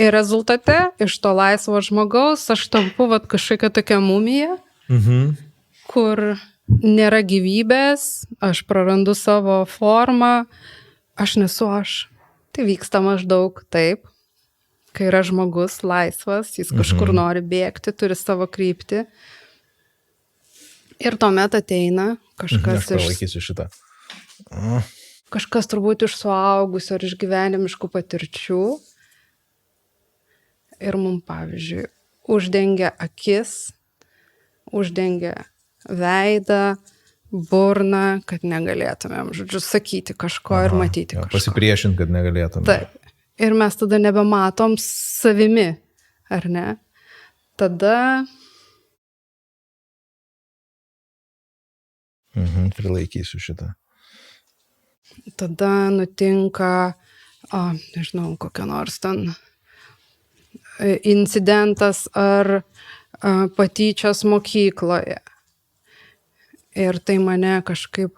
Ir rezultate iš to laisvo žmogaus aš tampu kažkokia tokia mumija, kur nėra gyvybės, aš prarandu savo formą, aš nesu aš. Tai vyksta maždaug taip, kai yra žmogus laisvas, jis kažkur nori bėgti, turi savo kryptį. Ir tuomet ateina kažkas Aš palaikysiu šitą. Kažkas turbūt iš suaugusių ar iš gyvenimiškų patirčių. Ir mums, pavyzdžiui, uždengia akis, uždengia veidą, burną, kad negalėtumėm, žodžiu, sakyti kažko ir matyti kažko. Pasipriešinti, kad negalėtumėm. Taip. Ir mes tada nebematom savimi, ar ne? Tada... Prilaikysiu šitą. Tada nutinka, nežinau, kokia nors ten incidentas ar patyčios mokykloje. Ir tai mane kažkaip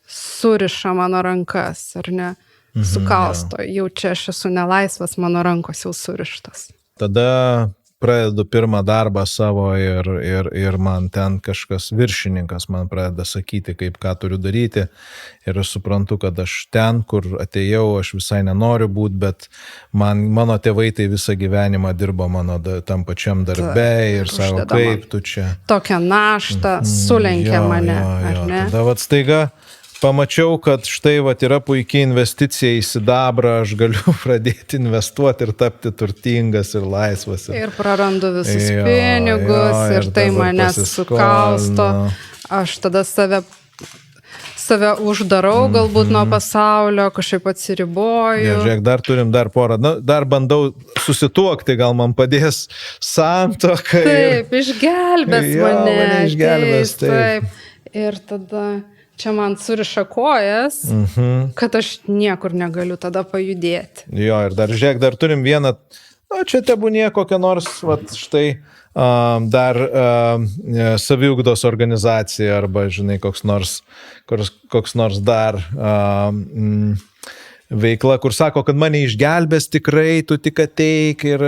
suriša mano rankas, ar ne? Sukausto. Jau čia aš esu nelaisvas, mano rankos jau surištas. Tada pradedu pirmą darbą savo ir man ten kažkas viršininkas man pradeda sakyti, ką turiu daryti. Ir aš suprantu, kad aš ten, kur atėjau, aš visai nenoriu būti, bet mano tėvai tai visą gyvenimą dirbo mano tam pačiam darbe ir sako, kaip tu čia. Tokią naštą sulenkė mane, ar ne? Tada staiga pamačiau, kad štai yra puikiai investicija į sidabrą, aš galiu pradėti investuoti ir tapti turtingas ir laisvas. Ir prarandu visus pinigus ir tai mane sukausto. Aš tada save uždarau galbūt nuo pasaulio, kažkaip atsiriboju. Žiūrėk, dar turim porą. Dar bandau susituokti, gal man padės santuoka. Taip, išgelbės mane. Išgelbės, taip. Ir tada... Čia man suriša kojas, kad aš niekur negaliu tada pajudėti. Jo, ir dar turim vieną, čia tebūnie kokią nors, štai, dar saviugdos organizacija arba, žinai, koks nors dar veikla, kur sako, kad mane išgelbės tikrai, tu tik ateik ir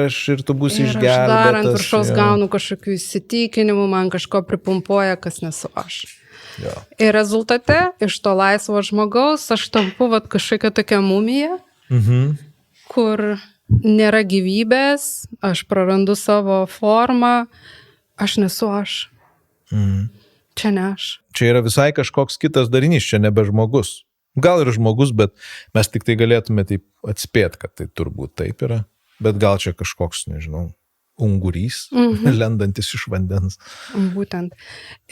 tu būsi išgelbėtas. Ir aš dar ant viršaus gaunu kažkokių įsitikinimų, man kažko pripumpuoja, kas nesu aš. Jo. Ir rezultate iš to laisvo žmogaus aš tampu kažkokia tokia mumija, kur nėra gyvybės, aš prarandu savo formą, aš nesu aš. Čia ne aš. Čia yra visai kažkoks kitas darinys, čia nebe žmogus. Gal ir žmogus, bet mes tik tai galėtume taip atspėti, kad tai turbūt taip yra. Bet gal čia kažkoks, nežinau, ungurys, lendantis iš vandens. Būtent.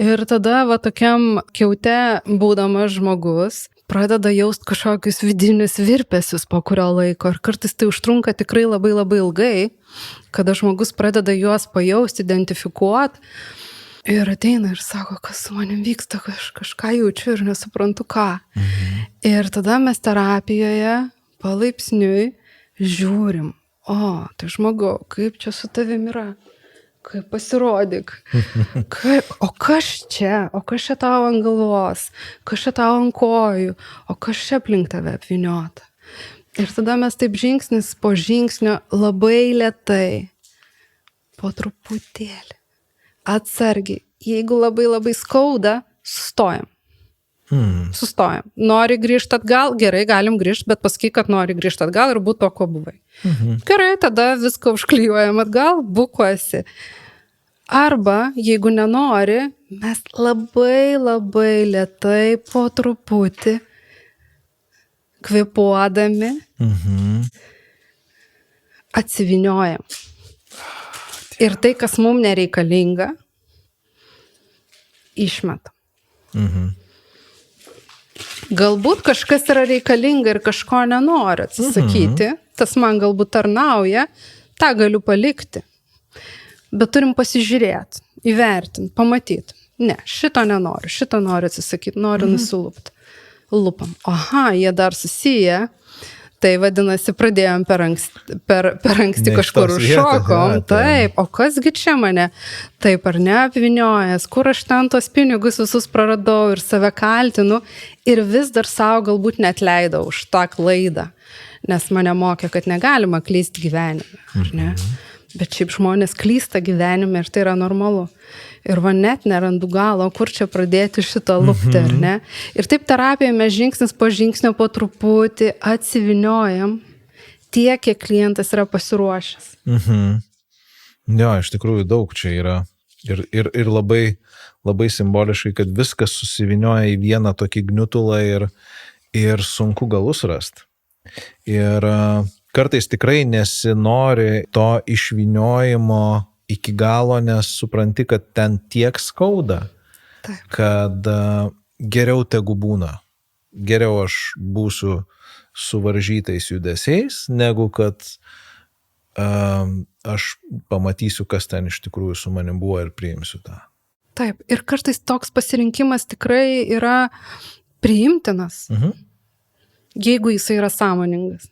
Ir tada tokiam kiaute būdamas žmogus pradeda jaust kažkokius vidinius virpesius po kurio laiko. Ir kartais tai užtrunka tikrai labai labai ilgai, kada žmogus pradeda juos pajausti, identifikuoti. Ir ateina ir sako, kas su manim vyksta, kažką jaučiu ir nesuprantu ką. Ir tada mes terapijoje palaipsniui žiūrim. Tai žmogau, kaip čia su tavim yra? Kaip pasirodyk? O kas čia? O kas čia tau ant galvos? Kas čia tau ant kojų? O kas čia aplink tave apvyniota? Ir tada mes taip žingsnis po žingsnio labai lėtai, po truputėlį, atsargiai. Jeigu labai labai skauda, sustojam. Sustojam. Nori grįžti atgal, gerai, galim grįžti, bet pasakyk, kad nori grįžti atgal ir būti to, ko buvai. Gerai, tada viską užklijuojam atgal, bukuosi. Arba, jeigu nenori, mes labai labai lėtai po truputį kvėpuodami atsiviniojam. Ir tai, kas mums nereikalinga, išmetam. Galbūt kažkas yra reikalinga ir kažko nenoriu atsisakyti, tas man galbūt tarnauja, tą galiu palikti. Bet turim pasižiūrėti, įvertinti, pamatyti. Ne, šito nenoriu, šito noriu atsisakyti, noriu nusilupti. Lupam. Jie dar susiję. Tai vadinasi, pradėjom per anksti kažkur užšokom. Taip, o kasgi čia mane taip ar ne apvyniojęs, kur aš ten tos pinigus visus praradau ir save kaltinu ir vis dar savo galbūt net leidau už tą klaidą. nes mane mokė, kad negalima klysti gyvenime, ar ne? Bet šiaip žmonės klysta gyvenime ir tai yra normalu. Ir va net nerandu galo, kur čia pradėti šitą lupti, ar ne? Ir taip terapijoje mes žingsnis po žingsnio po truputį atsiviniojam tiek, kiek klientas yra pasiruošęs. Jo, iš tikrųjų daug čia yra. Ir labai, labai simboliškai, kad viskas susivinioja į vieną tokį gniutulą ir sunku galus rasti. Ir kartais tikrai nesinori to išvyniojimo iki galo, nes supranti, kad ten tiek skauda, Taip. kad geriau tegu būna. Geriau aš būsiu suvaržytais judesiais, negu kad aš pamatysiu, kas ten iš tikrųjų su manim buvo ir priimsiu tą. Taip, ir kartais toks pasirinkimas tikrai yra priimtinas, jeigu jisai yra sąmoningas.